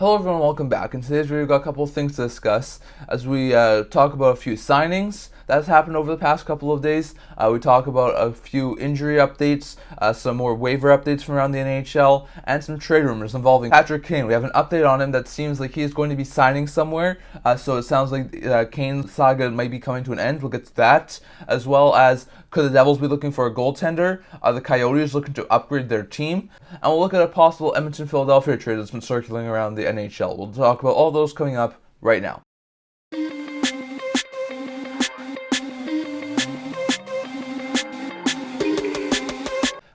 Hello everyone, welcome back. In today's video, we've got a couple of things to discuss as we talk about a few signings that's happened over the past couple of days. We talk about a few injury updates, some more waiver updates from around the NHL, and some trade rumors involving Patrick Kane. We have an update on him that seems like he's going to be signing somewhere, so it sounds like Kane's saga might be coming to an end. We'll get to that, as well as could the Devils be looking for a goaltender? Are the Coyotes looking to upgrade their team? And we'll look at a possible Edmonton-Philadelphia trade that's been circulating around the NHL. We'll talk about all those coming up right now.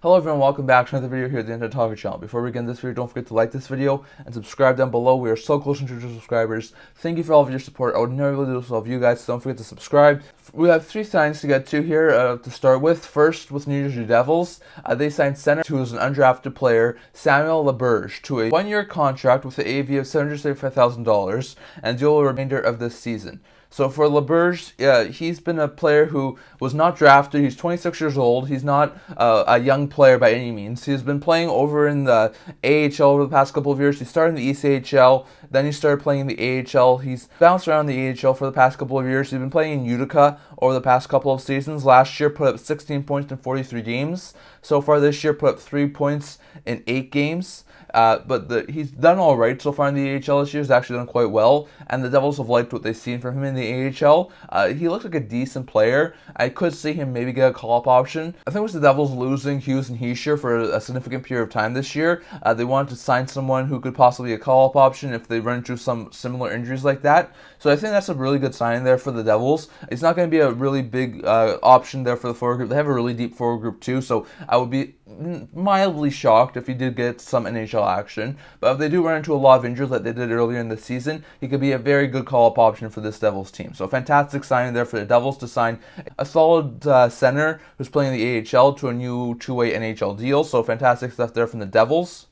Hello everyone, welcome back to another video here at the Internet Talker channel. Before we begin this video, don't forget to like this video and subscribe down below. We are so close to 200 subscribers. Thank you for all of your support. I would never be able to do this without you guys, so don't forget to subscribe. We have three signings to get to here to start with. First, with New Jersey Devils, they signed center, who is an undrafted player, Samuel Laberge, to a one-year contract with the AAV of $775,000 and deal the remainder of this season. So for Laberge, he's been a player who was not drafted. He's 26 years old. He's not a young player by any means. He's been playing over in the AHL over the past couple of years. He started in the ECHL, then he started playing in the AHL. He's bounced around the AHL for the past couple of years. He's been playing in Utica over the past couple of seasons. Last year, put up 16 points in 43 games. So far this year, put up 3 points in 8 games. But he's done all right so far in the AHL this year. He's actually done quite well, and the Devils have liked what they've seen from him in the AHL. He looks like a decent player. I could see him maybe get a call-up option. I think with the Devils losing Hughes and Hischier for a significant period of time this year, they wanted to sign someone who could possibly be a call-up option if they run into some similar injuries like that. So I think that's a really good sign there for the Devils. It's not going to be a really big option there for the forward group. They have a really deep forward group too, so I would be mildly shocked if he did get some NHL action. But if they do run into a lot of injuries like they did earlier in the season, he could be a very good call-up option for this Devils team. So fantastic signing there for the Devils to sign a solid center who's playing in the AHL to a new two-way NHL deal. So fantastic stuff there from the Devils.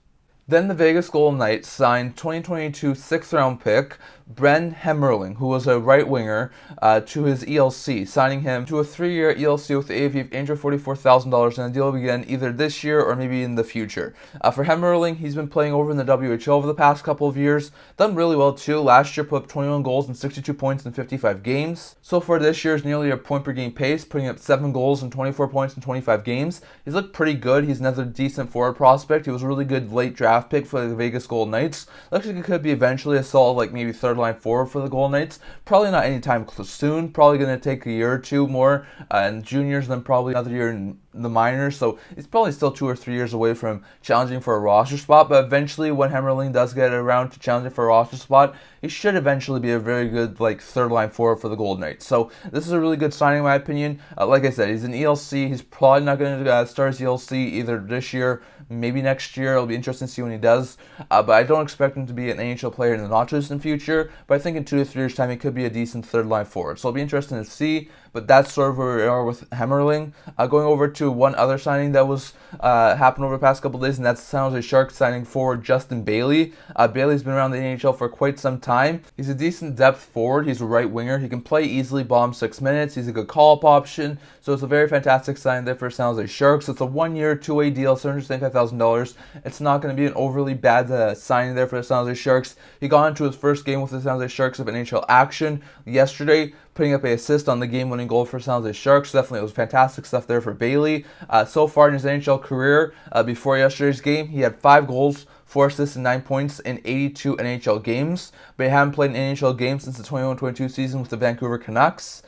Then the Vegas Golden Knights signed 2022 6th-round pick Brent Hemmerling, who was a right winger, to his ELC, signing him to a 3-year ELC with the AAV of $844,000, and the deal will begin either this year or maybe in the future. For Hemmerling, he's been playing over in the WHL over the past couple of years, done really well too. Last year put up 21 goals and 62 points in 55 games. So far this year is nearly a point per game pace, putting up 7 goals and 24 points in 25 games. He's looked pretty good. He's another decent forward prospect. He was a really good late draft pick for the Vegas Golden Knights. Looks like he could be eventually a solid, like maybe third line forward for the Golden Knights. Probably not anytime soon. Probably going to take a year or two more in juniors, then probably another year in the minors. So he's probably still 2 or 3 years away from challenging for a roster spot. But eventually, when Hemmerling does get around to challenging for a roster spot, he should eventually be a very good third line forward for the Golden Knights. So this is a really good signing in my opinion. Like I said, he's an ELC. He's probably not going to start his ELC either this year, maybe next year. It'll be interesting to see when he does. But I don't expect him to be an NHL player in the not too distant future. But I think in 2 to 3 years' time, he could be a decent third line forward. So it'll be interesting to see. But that's sort of where we are with Hemmerling. Going over to one other signing that was happened over the past couple of days, and that's San Jose Sharks signing forward Justin Bailey. Bailey's been around the NHL for quite some time. He's a decent depth forward. He's a right winger. He can play easily, bottom 6 minutes. He's a good call-up option. So it's a very fantastic sign there for San Jose Sharks. It's a 1-year, 2-way deal, $775,000. It's not going to be an overly bad signing there for the San Jose Sharks. He got into his first game with the San Jose Sharks of NHL action yesterday, putting up an assist on the game-winning goal for San Jose Sharks. Definitely, it was fantastic stuff there for Bailey. So far in his NHL career, before yesterday's game, he had 5 goals, 4 assists and 9 points in 82 NHL games, but he hadn't played an NHL game since the 21-22 season with the Vancouver Canucks.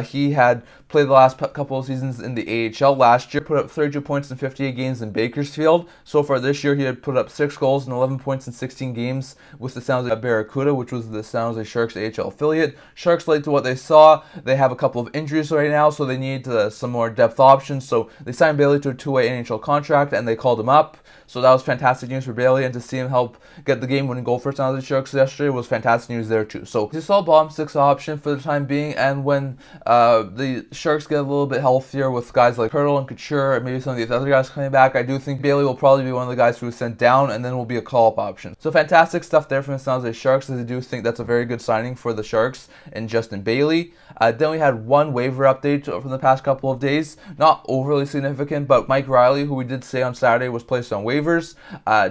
He had played the last couple of seasons in the AHL. Last year, put up 32 points in 58 games in Bakersfield. So far this year, he had put up 6 goals and 11 points in 16 games with the San Jose Barracuda, which was the San Jose Sharks AHL affiliate. Sharks liked what they saw. They have a couple of injuries right now, so they need some more depth options. So they signed Bailey to a 2-way NHL contract, and they called him up. So that was fantastic news for Bailey, and to see him help get the game-winning goal for San Jose Sharks yesterday was fantastic news there too. So he's a solid bottom 6 option for the time being, and when the Sharks get a little bit healthier with guys like Hertl and Hischier and maybe some of these other guys coming back, I do think Bailey will probably be one of the guys who is sent down and then will be a call-up option. So fantastic stuff there from the San Jose Sharks, as I do think that's a very good signing for the Sharks and Justin Bailey. Then we had one waiver update from the past couple of days. Not overly significant, but Mike Reilly, who we did say on Saturday was placed on waivers,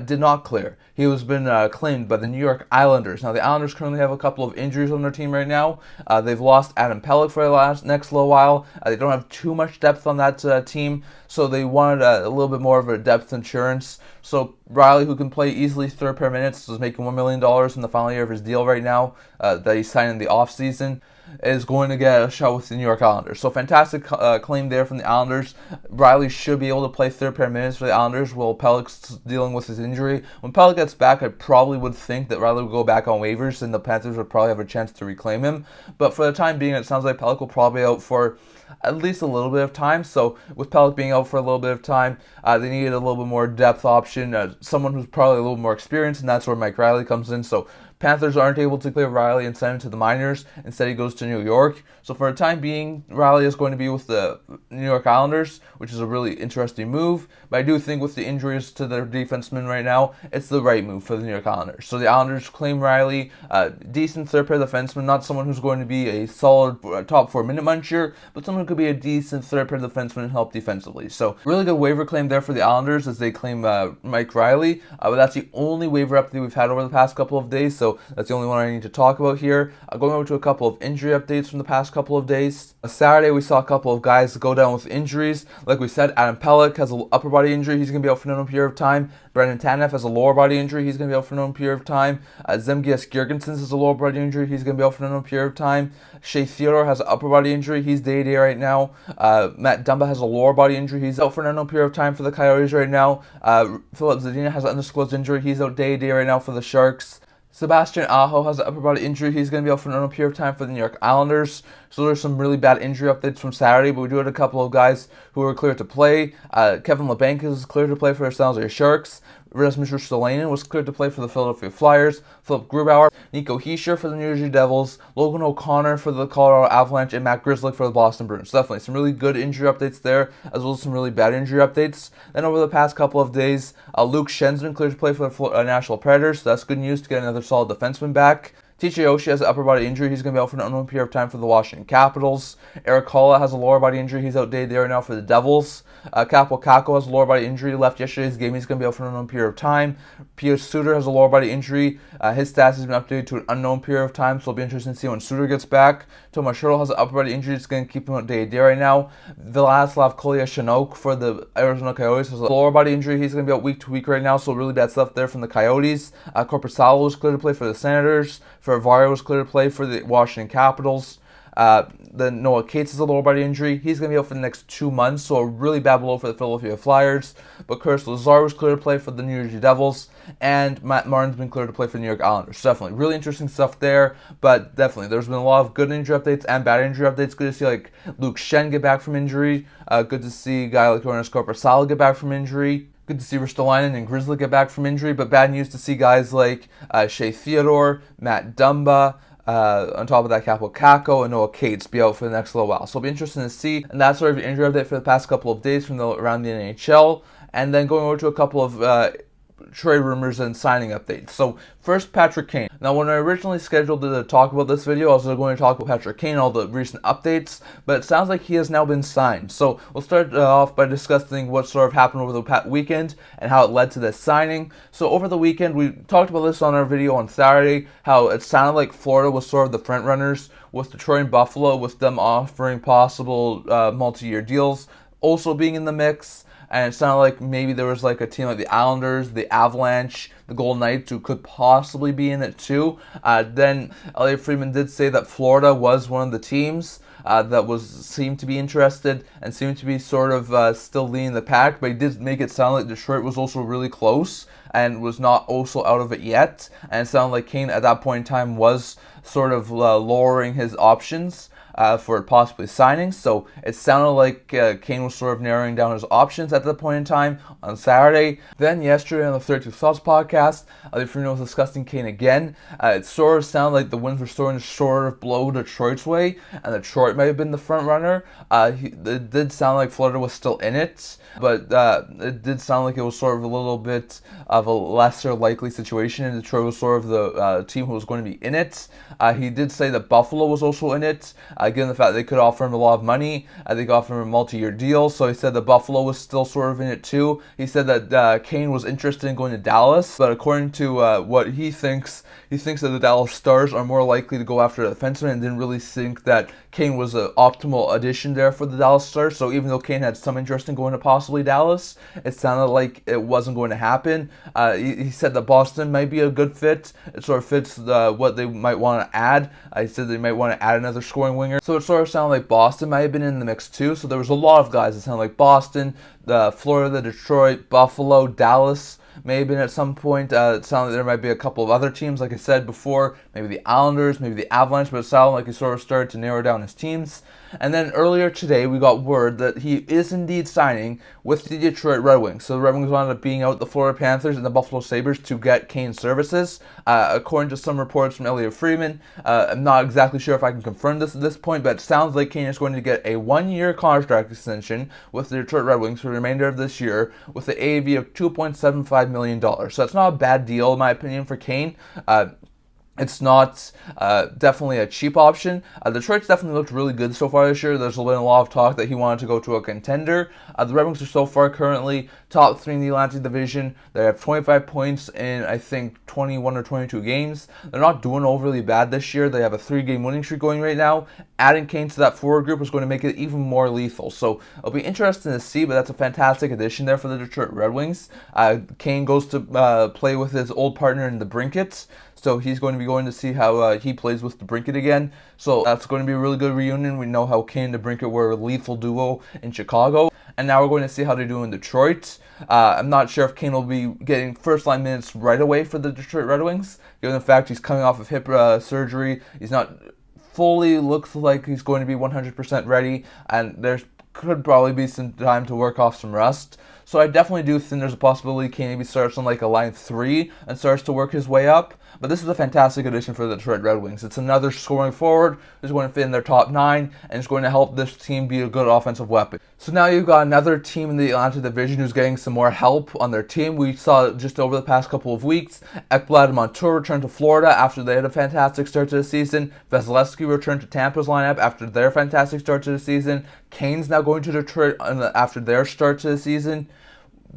did not clear. He has been claimed by the New York Islanders. Now, the Islanders currently have a couple of injuries on their team right now. They've lost Pelech for the next little while. They don't have too much depth on that team, so they wanted a little bit more of a depth insurance. So Reilly, who can play easily third pair minutes, is making $1 million in the final year of his deal right now that he signed in the offseason, is going to get a shot with the New York Islanders. So fantastic claim there from the Islanders. Reilly should be able to play third pair minutes for the Islanders while Pelech's dealing with his injury. When Pelech gets back, I probably would think that Reilly would go back on waivers and the Panthers would probably have a chance to reclaim him. But for the time being, it sounds like Pelech will probably be out for at least a little bit of time. So with Pelech being out for a little bit of time, they needed a little bit more depth option, someone who's probably a little more experienced, and that's where Mike Reilly comes in. So Panthers aren't able to clear Reilly and send him to the minors. Instead, he goes to New York. So for the time being, Reilly is going to be with the New York Islanders, which is a really interesting move. But I do think with the injuries to their defensemen right now, it's the right move for the New York Islanders. So the Islanders claim Reilly, decent third pair defenseman, not someone who's going to be a solid top 4 minute muncher, but someone who could be a decent third pair defenseman and help defensively. So really good waiver claim there for the Islanders as they claim Mike Reilly. But that's the only waiver update we've had over the past couple of days. So that's the only one I need to talk about here. Going over to a couple of injury updates from the past couple of days. Saturday, we saw a couple of guys go down with injuries. Like we said, Pelech has an upper body injury. He's going to be out for no period of time. Brendan Tanev has a lower body injury. He's going to be out for no period of time. Zemgias Girgensons has a lower body injury. He's going to be out for no period of time. Shea Theodore has an upper body injury. He's day-to-day right now. Matt Dumba has a lower body injury. He's out for no period of time for the Coyotes right now. Philip Zadina has an undisclosed injury. He's out day-to-day right now for the Sharks. Sebastian Aho has an upper body injury. He's going to be out for no period of time for the New York Islanders. So there's some really bad injury updates from Saturday, but we do have a couple of guys who are cleared to play. Kevin Labanc is cleared to play for the San Jose Sharks. Rasmus Ristolainen was cleared to play for the Philadelphia Flyers. Philip Grubauer, Nico Hischier for the New Jersey Devils, Logan O'Connor for the Colorado Avalanche, and Matt Grzelyck for the Boston Bruins. Definitely some really good injury updates there, as well as some really bad injury updates. Then over the past couple of days, Luke Schen's been cleared to play for the Nashville Predators, so that's good news to get another solid defenseman back. TJ Oshie has an upper body injury. He's going to be out for an unknown period of time for the Washington Capitals. Eric Holla has a lower body injury. He's out day-to-day right now for the Devils. Kakko has a lower body injury. Left yesterday's game. He's going to be out for an unknown period of time. Pierre Suter has a lower body injury. His stats has been updated to an unknown period of time, so it'll be interesting to see when Suter gets back. Tomas Hertl has an upper body injury. It's going to keep him out day-to-day right now. Vladislav Kolyashchinok for the Arizona Coyotes has a lower body injury. He's going to be out week to week right now, so really bad stuff there from the Coyotes. Korpisalo was cleared to play for the Senators. Vario was cleared to play for the Washington Capitals. Then Noah Cates has a lower body injury. He's going to be out for the next 2 months, so a really bad blow for the Philadelphia Flyers. But Curtis Lazar was cleared to play for the New Jersey Devils, and Matt Martin's been cleared to play for the New York Islanders. Definitely really interesting stuff there, but definitely there's been a lot of good injury updates and bad injury updates. Good to see like Luke Schenn get back from injury. Good to see a guy like Jonas Korpisalo get back from injury. Good to see Ristolainen and Grzelyck get back from injury, but bad news to see guys like Shea Theodore, Matt Dumba, on top of that, Kakko and Noah Cates be out for the next little while. So it'll be interesting to see. And that's sort of an injury update for the past couple of days from around the NHL. And then going over to a couple of trade rumors and signing updates. So first, Patrick Kane. Now, when I originally scheduled to talk about this video, I was going to talk about Patrick Kane, all the recent updates, but it sounds like he has now been signed. So we'll start off by discussing what sort of happened over the weekend and how it led to this signing. So over the weekend, we talked about this on our video on Saturday, how it sounded like Florida was sort of the front runners with Detroit and Buffalo, with them offering possible multi-year deals also being in the mix. And it sounded like maybe there was like a team like the Islanders, the Avalanche, the Golden Knights who could possibly be in it too. Then Elliot Friedman did say that Florida was one of the teams that seemed to be interested and seemed to be sort of still leading the pack. But he did make it sound like Detroit was also really close and was not also out of it yet. And it sounded like Kane at that point in time was sort of lowering his options. for possibly signing. So it sounded like Kane was sort of narrowing down his options at that point in time on Saturday. Then yesterday on the 32 Thoughts podcast, Leafrino was discussing Kane again. It sort of sounded like the winds were starting to sort of blow Detroit's way, and Detroit might have been the front runner. It did sound like Florida was still in it, but it did sound like it was sort of a little bit of a lesser likely situation, and Detroit was sort of the team who was going to be in it. He did say that Buffalo was also in it, given the fact they could offer him a lot of money. They could offer him a multi-year deal, so he said that Buffalo was still sort of in it too. He said that Kane was interested in going to Dallas, but according to what he thinks that the Dallas Stars are more likely to go after a defenseman, and didn't really think that Kane was an optimal addition there for the Dallas Stars. So even though Kane had some interest in going to possibly Dallas, it sounded like it wasn't going to happen. He said that Boston might be a good fit. It sort of fits what they might want to add. He said they might want to add another scoring winger. So it sort of sounded like Boston might have been in the mix too. So there was a lot of guys that sounded like Boston, Florida, Detroit, Buffalo, Dallas. Maybe at some point, it sounded like there might be a couple of other teams, like I said before, maybe the Islanders, maybe the Avalanche, but it sounded like he sort of started to narrow down his teams. And then earlier today, we got word that he is indeed signing with the Detroit Red Wings. So the Red Wings wound up being out the Florida Panthers and the Buffalo Sabres to get Kane's services. According to some reports from Elliot Friedman, I'm not exactly sure if I can confirm this at this point, but it sounds like Kane is going to get a 1-year contract extension with the Detroit Red Wings for the remainder of this year with the AAV of $2.75 million. So that's not a bad deal, in my opinion, for Kane. It's not definitely a cheap option. Detroit's definitely looked really good so far this year. There's been a lot of talk that he wanted to go to a contender. The Red Wings are so far currently top 3 in the Atlantic Division. They have 25 points in, I think, 21 or 22 games. They're not doing overly bad this year. They have a 3-game winning streak going right now. Adding Kane to that forward group is going to make it even more lethal. So it'll be interesting to see, but that's a fantastic addition there for the Detroit Red Wings. Kane goes to play with his old partner in the Brinkets. So he's going to be going to see how he plays with the Brinket again. So that's going to be a really good reunion. We know how Kane and the Brinket were a lethal duo in Chicago. And now we're going to see how they do in Detroit. I'm not sure if Kane will be getting first-line minutes right away for the Detroit Red Wings, given the fact he's coming off of hip surgery. He's not fully looks like he's going to be 100% ready, and there could probably be some time to work off some rust. So I definitely do think there's a possibility Kane maybe starts on like a line 3 and starts to work his way up. But this is a fantastic addition for the Detroit Red Wings. It's another scoring forward who's going to fit in their top 9 and is going to help this team be a good offensive weapon. So now you've got another team in the Atlantic Division who's getting some more help on their team. We saw just over the past couple of weeks, Ekblad and Montour returned to Florida after they had a fantastic start to the season. Vasilevsky returned to Tampa's lineup after their fantastic start to the season. Kane's now going to Detroit after their start to the season.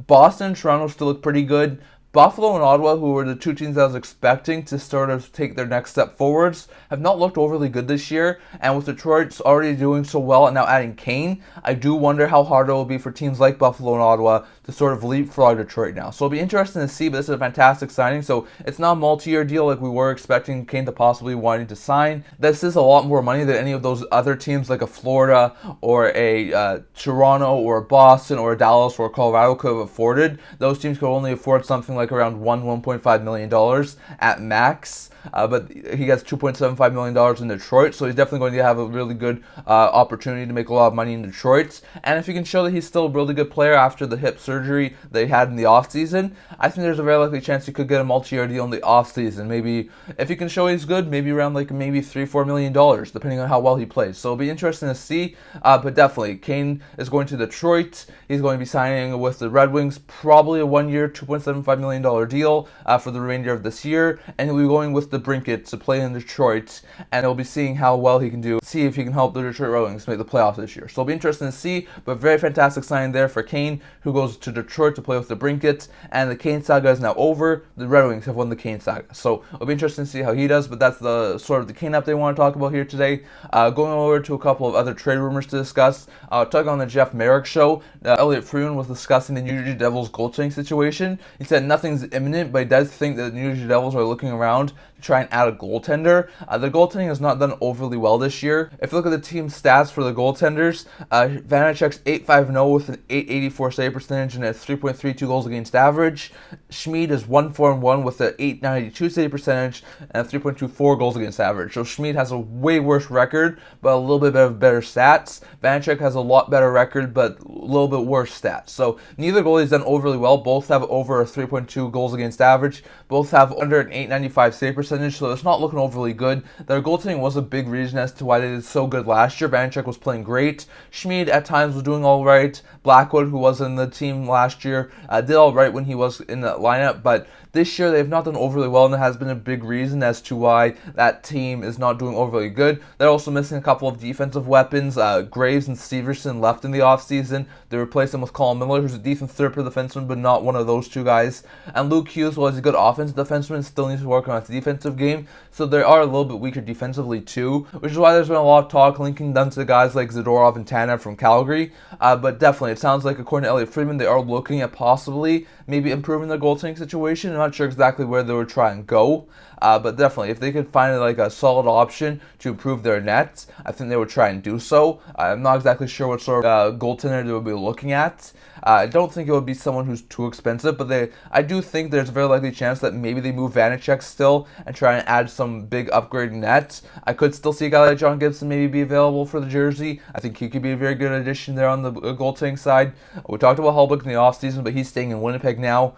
Boston and Toronto still look pretty good. Buffalo and Ottawa, who were the 2 teams I was expecting to sort of take their next step forwards, have not looked overly good this year. And with Detroit already doing so well and now adding Kane, I do wonder how hard it will be for teams like Buffalo and Ottawa to sort of leapfrog Detroit now. So it'll be interesting to see, but this is a fantastic signing. So it's not a multi-year deal like we were expecting Kane to possibly wanting to sign. This is a lot more money than any of those other teams like a Florida or a Toronto or a Boston or a Dallas or a Colorado could have afforded. Those teams could only afford something like around $1.5 million at max. But he gets $2.75 million in Detroit, so he's definitely going to have a really good opportunity to make a lot of money in Detroit. And if he can show that he's still a really good player after the hip surgery they had in the offseason, I think there's a very likely chance he could get a multi-year deal in the offseason. Maybe, if he can show he's good, maybe around like maybe $3-4 million, depending on how well he plays. So it'll be interesting to see, but definitely, Kane is going to Detroit. He's going to be signing with the Red Wings, probably a 1-year, $2.75 million deal for the remainder of this year, and he'll be going with the Brinket to play in Detroit, and he'll be seeing how well he can do, see if he can help the Detroit Red Wings make the playoffs this year. So it'll be interesting to see, but very fantastic sign there for Kane, who goes to Detroit to play with the Brinket, and the Kane saga is now over. The Red Wings have won the Kane saga. So it'll be interesting to see how he does, but that's the sort of the Kane update I want to talk about here today. Going over to a couple of other trade rumors to discuss. Talking on the Jeff Merrick show, Elliot Friedman was discussing the New Jersey Devils goaltending situation. He said nothing's imminent, but he does think that the New Jersey Devils are looking around to try and add a goaltender. The goaltending has not done overly well this year. If you look at the team stats for the goaltenders, Vanecek's 8.50 with an 884 save percentage and a 3.32 goals against average. Schmid is 1.41 with an 892 save percentage and a 3.24 goals against average. So Schmid has a way worse record, but a little bit better stats. Vanecek has a lot better record, but a little bit worse stats. So neither goalie's done overly well. Both have over a 3.2 goals against average. Both have under an 895 save percentage, so it's not looking overly good. Their goaltending was a big reason as to why they did so good last year. Vanecek was playing great. Schmid at times was doing all right. Blackwood, who was in the team last year, did all right when he was in the lineup, but this year they've not done overly well, and it has been a big reason as to why that team is not doing overly good. They're also missing a couple of defensive weapons. Graves and Severson left in the offseason. They replaced them with Colin Miller, who's a decent third pair defenseman, but not one of those two guys. And Luke Hughes, while he's a good offensive defenseman, still needs to work on his defensive game. So they are a little bit weaker defensively too, which is why there's been a lot of talk linking them to guys like Zadorov and Tanev from Calgary. But definitely, it sounds like according to Elliot Friedman, they are looking at possibly maybe improving their goaltending situation. I'm not sure exactly where they would try and go, but definitely if they could find like a solid option to improve their nets, I think they would try and do so. I'm not exactly sure what sort of goaltender they would be looking at. I don't think it would be someone who's too expensive, but I do think there's a very likely chance that maybe they move Vanecek still and try and add some big upgrading nets. I could still see a guy like John Gibson maybe be available for the jersey. I think he could be a very good addition there on the goaltending side. We talked about Hellbeck in the offseason, but he's staying in Winnipeg now.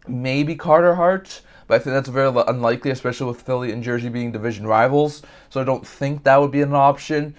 Maybe Carter Hart, but I think that's very unlikely, especially with Philly and Jersey being division rivals. So I don't think that would be an option.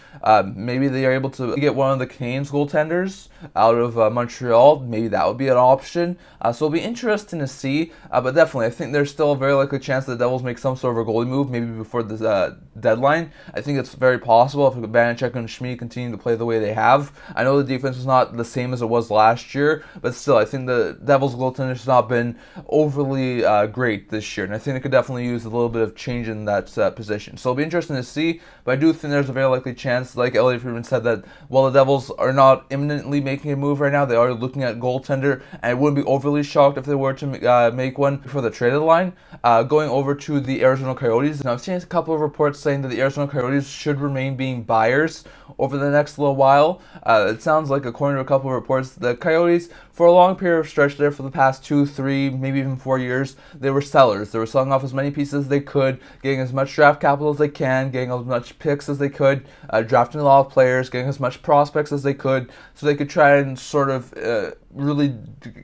Maybe they are able to get one of the Canes goaltenders out of Montreal. Maybe that would be an option. So it'll be interesting to see. But definitely, I think there's still a very likely chance that the Devils make some sort of a goalie move, maybe before the deadline. I think it's very possible if Vanecek and Schmid continue to play the way they have. I know the defense is not the same as it was last year, but still, I think the Devils' goaltender has not been overly great this year, and I think they could definitely use a little bit of change in that position. So it'll be interesting to see, but I do think there's a very likely chance, like Elliot Friedman said, that while the Devils are not imminently making a move right now, they are looking at goaltender, and I wouldn't be overly shocked if they were to make one before the trade deadline. Going over to the Arizona Coyotes, now I've seen a couple of reports saying that the Arizona Coyotes should remain being buyers over the next little while. It sounds like, according to a couple of reports, the Coyotes, for a long period of stretch there, for the past 2, 3, maybe even 4 years, they were sellers. They were selling off as many pieces as they could, getting as much draft capital as they can, getting as much picks as they could, drafting a lot of players, getting as much prospects as they could, so they could try and sort of really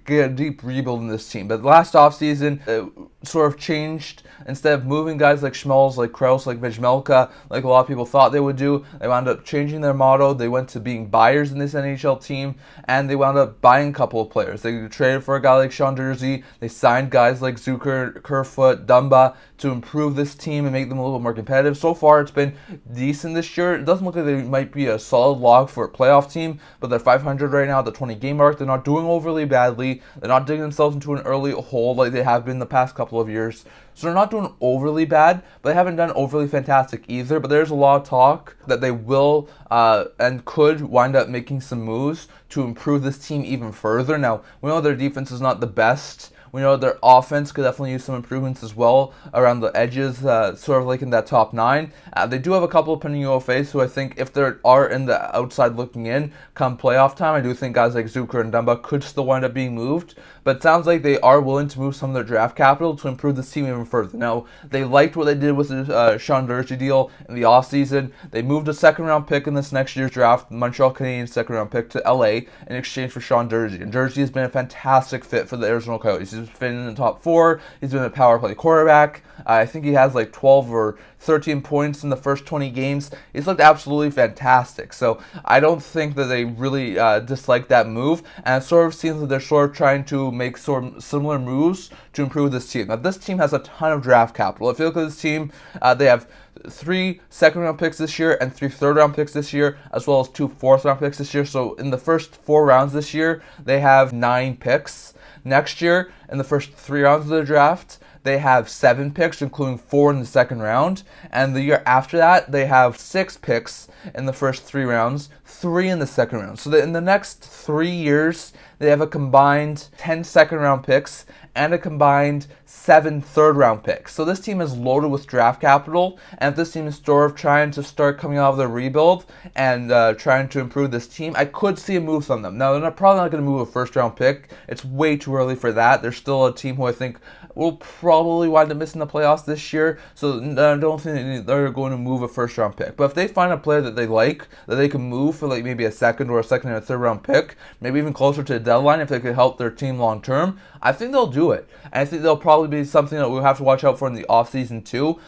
get a deep rebuild in this team. But last offseason, it sort of changed. Instead of moving guys like Schmelz, like Krause, like Vejmelka, like a lot of people thought they would do, they wound up changing their motto. They went to being buyers in this NHL team, and they wound up buying a couple of players. They traded for a guy like Sean Durzi. They signed guys like Zucker, Kerfoot, Dumba to improve this team and make them a little bit more competitive. So far, it's been decent this year. It doesn't look like they might be a solid log for a playoff team, but they're 500 right now at the 20-game mark. They're not doing overly badly. They're not digging themselves into an early hole like they have been the past couple of years. So they're not doing overly bad, but they haven't done overly fantastic either. But there's a lot of talk that they will and could wind up making some moves to improve this team even further. Now, we know their defense is not the best. We know their offense could definitely use some improvements as well around the edges, sort of like in that top 9. They do have a couple of pending UFAs, who I think if they are in the outside looking in come playoff time, I do think guys like Zucker and Dumba could still wind up being moved. But it sounds like they are willing to move some of their draft capital to improve this team even further. Now, they liked what they did with the Sean Durzi deal in the offseason. They moved a second-round pick in this next year's draft, Montreal Canadiens second-round pick, to LA in exchange for Sean Durzi. And Durzi has been a fantastic fit for the Arizona Coyotes. He's been in the top 4. He's been a power play quarterback. I think he has like 12 or 13 points in the first 20 games. He's looked absolutely fantastic. So I don't think that they really dislike that move. And it sort of seems that they're sort of trying to make sort of similar moves to improve this team. Now, this team has a ton of draft capital. If you look at this team, they have 3 second-round picks this year and 3 third-round picks this year, as well as 2 fourth-round picks this year. So in the first 4 rounds this year, they have 9 picks. Next year, in the first 3 rounds of the draft, they have 7 picks, including 4 in the second round. And the year after that, they have 6 picks in the first 3 rounds, 3 in the second round. So in the next 3 years, they have a combined 10 second-round picks and a combined 7 third-round picks. So this team is loaded with draft capital, and if this team is sort of trying to start coming out of their rebuild and trying to improve this team, I could see a move from them. Now, they're probably not going to move a first-round pick. It's way too early for that. They're still a team who I think will probably wind up missing the playoffs this year, so I don't think they're going to move a first-round pick. But if they find a player that they like, that they can move for like maybe a second and a third-round pick, maybe even closer to the deadline if they could help their team long-term, I think they'll do it. And I think they'll probably be something that we'll have to watch out for in the offseason too.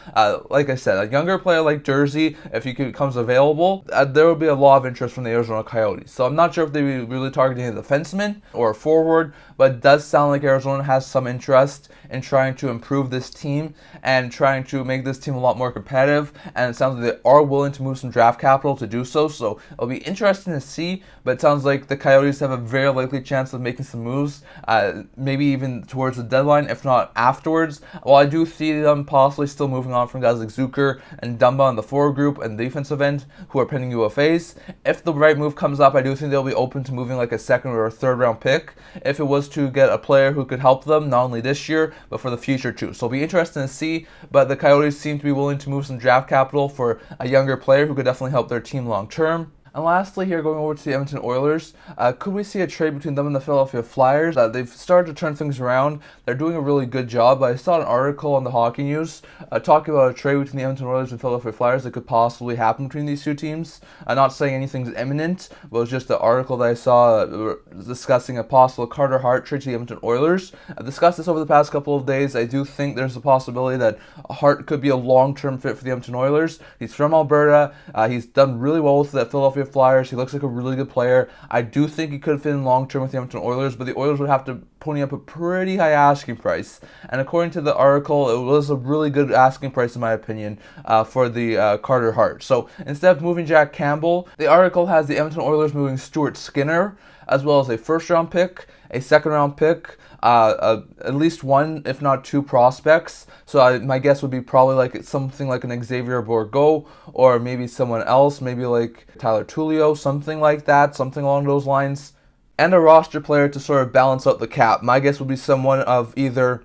Like I said, a younger player like Jersey, if he becomes available, there will be a lot of interest from the Arizona Coyotes. So I'm not sure if they'll be really targeting a defenseman or a forward, but it does sound like Arizona has some interest in trying to improve this team and trying to make this team a lot more competitive. And it sounds like they are willing to move some draft capital to do so. So it'll be interesting to see, but it sounds like the Coyotes have a very likely chance of making some moves, maybe even towards the deadline, if not afterwards. While I do see them possibly still moving on from guys like Zucker and Dumba in the forward group and defensive end who are pending UFAs, if the right move comes up, I do think they'll be open to moving like a second or a third round pick if it was to get a player who could help them not only this year but for the future too. So it'll be interesting to see, but the Coyotes seem to be willing to move some draft capital for a younger player who could definitely help their team long term. And lastly, here going over to the Edmonton Oilers, could we see a trade between them and the Philadelphia Flyers? They've started to turn things around. They're doing a really good job. I saw an article on the Hockey News talking about a trade between the Edmonton Oilers and Philadelphia Flyers that could possibly happen between these two teams. I'm not saying anything's imminent, but it was just an article that I saw discussing a possible Carter Hart trade to the Edmonton Oilers. I've discussed this over the past couple of days. I do think there's a possibility that Hart could be a long-term fit for the Edmonton Oilers. He's from Alberta. He's done really well with the Philadelphia Flyers. He looks like a really good player. I do think he could fit in long-term with the Edmonton Oilers, but the Oilers would have to pony up a pretty high asking price. And according to the article, it was a really good asking price, in my opinion, for the Carter Hart. So instead of moving Jack Campbell, the article has the Edmonton Oilers moving Stuart Skinner, as well as a first-round pick, a second-round pick, at least one, if not two prospects. So my guess would be probably like something like an Xavier Bourgault, or maybe someone else, maybe like Tyler Tullio, something like that, something along those lines. And a roster player to sort of balance out the cap. My guess would be someone of either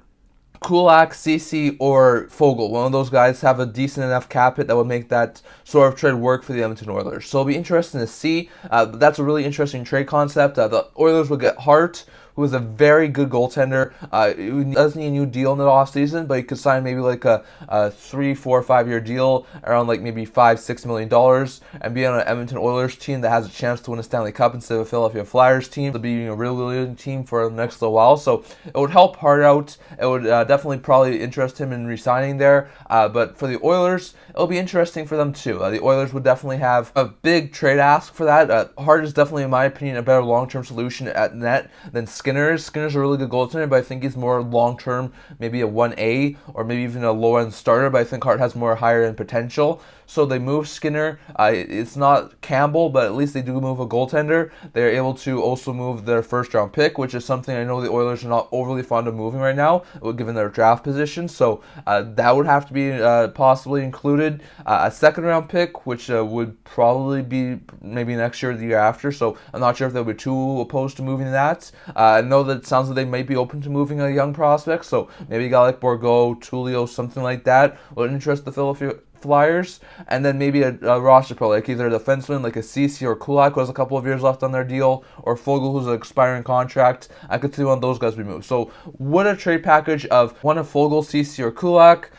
Kulak, Ceci, or Foegele. One of those guys have a decent enough cap hit that would make that sort of trade work for the Edmonton Oilers. So it'll be interesting to see. That's a really interesting trade concept. The Oilers will get Hart, who is a very good goaltender. He doesn't need a new deal in the offseason, but he could sign maybe like a 3, 4, 5 year deal around like maybe $5-6 million and be on an Edmonton Oilers team that has a chance to win a Stanley Cup instead of a Philadelphia Flyers team. To be a really good team for the next little while. So it would help Hart out. It would definitely probably interest him in re-signing there. But for the Oilers, it'll be interesting for them too. The Oilers would definitely have a big trade ask for that. Hart is definitely, in my opinion, a better long-term solution at net than Skinner's a really good goaltender, but I think he's more long-term, maybe a 1A or maybe even a low-end starter, but I think Hart has more higher-end potential. So they move Skinner. It's not Campbell, but at least they do move a goaltender. They're able to also move their first-round pick, which is something I know the Oilers are not overly fond of moving right now, given their draft position. So that would have to be possibly included. A second-round pick, which would probably be maybe next year or the year after. So I'm not sure if they'll be too opposed to moving that. I know that it sounds like they might be open to moving a young prospect. So maybe a guy like Bourgault, Tullio, something like that would interest the Philadelphia Flyers, and then maybe a roster player like either a defenseman like a Ceci or Kulak who has a couple of years left on their deal, or Foegele who's an expiring contract. I could see one of those guys be moved. So would a trade package of one of Foegele, Ceci, or Kulak,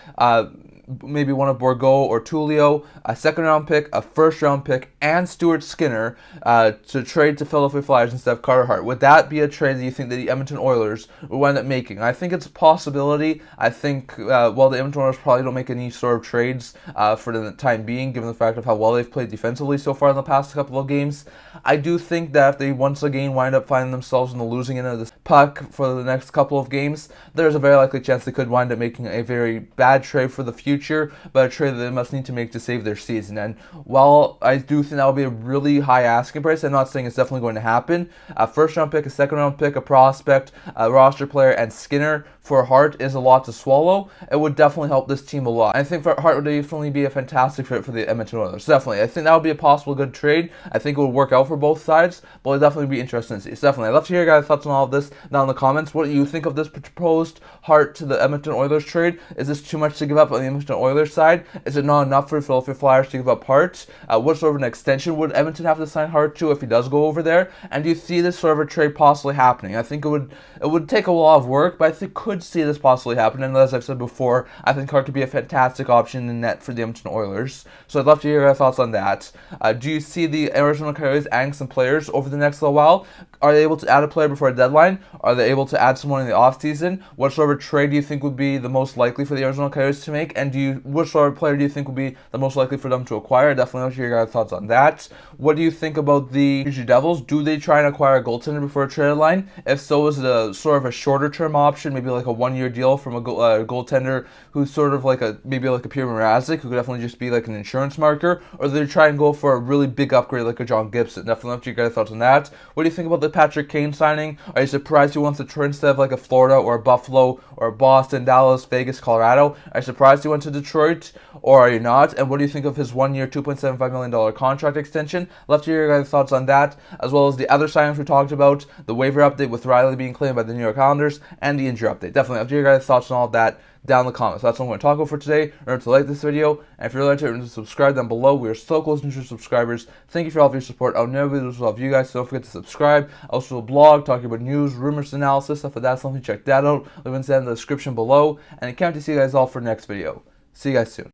maybe one of Bourgault or Tullio, a second-round pick, a first-round pick, and Stuart Skinner to trade to Philadelphia Flyers instead of Carter Hart. Would that be a trade that you think that the Edmonton Oilers would wind up making? I think it's a possibility. I think while the Edmonton Oilers probably don't make any sort of trades for the time being, given the fact of how well they've played defensively so far in the past couple of games, I do think that if they once again wind up finding themselves in the losing end of this puck for the next couple of games, there's a very likely chance they could wind up making a very bad trade for the future future, but a trade that they must need to make to save their season. And while I do think that will be a really high asking price, I'm not saying it's definitely going to happen. A first round pick, a second round pick, a prospect, a roster player, and Skinner for Hart is a lot to swallow. It would definitely help this team a lot. I think Hart would definitely be a fantastic fit for the Edmonton Oilers. Definitely. I think that would be a possible good trade. I think it would work out for both sides, but it would definitely be interesting to see. So definitely. I'd love to hear your guys' thoughts on all of this down in the comments. What do you think of this proposed Hart to the Edmonton Oilers trade? Is this too much to give up on the Edmonton Oilers side? Is it not enough for the Philadelphia Flyers to give up Hart? What sort of an extension would Edmonton have to sign Hart to if he does go over there? And do you see this sort of a trade possibly happening? I think it would take a lot of work, but I think could see this possibly happen. And as I've said before, I think Hart could be a fantastic option in net for the Edmonton Oilers. So I'd love to hear your thoughts on that. Do you see the Arizona Coyotes adding some players over the next little while? Are they able to add a player before a deadline? Are they able to add someone in the offseason? What sort of a trade do you think would be the most likely for the Arizona Coyotes to make? And what sort of player do you think would be the most likely for them to acquire? Definitely want to hear your guys' thoughts on that. What do you think about the New Jersey Devils? Do they try and acquire a goaltender before a trade deadline? If so, is it a sort of a shorter term option, maybe like a 1-year deal from a goaltender who's sort of like maybe like a Pierre Mrazek, who could definitely just be like an insurance marker? Or do they try and go for a really big upgrade like a John Gibson? Definitely want to hear your guys' thoughts on that. What do you think about the Patrick Kane signing? Are you surprised he wants to turn instead of like a Florida or a Buffalo or a Boston, Dallas, Vegas, Colorado? Are you surprised he went to Detroit, or are you not? And what do you think of his 1-year, $2.75 million contract extension? Love to hear your guys' thoughts on that, as well as the other signings we talked about, the waiver update with Reilly being claimed by the New York Islanders, and the injury update. Definitely love to hear your guys' thoughts on all of that down in the comments. So that's what I'm going to talk about for today. Remember to like this video, and if you're like to, remember to subscribe down below. We are so close to 200 subscribers. Thank you for all of your support. I'll never do this without you guys, so don't forget to subscribe. I also have a blog talking about news, rumors, analysis, stuff like that. So check that out. Links in the description below, and I can't wait to see you guys all for the next video. See you guys soon.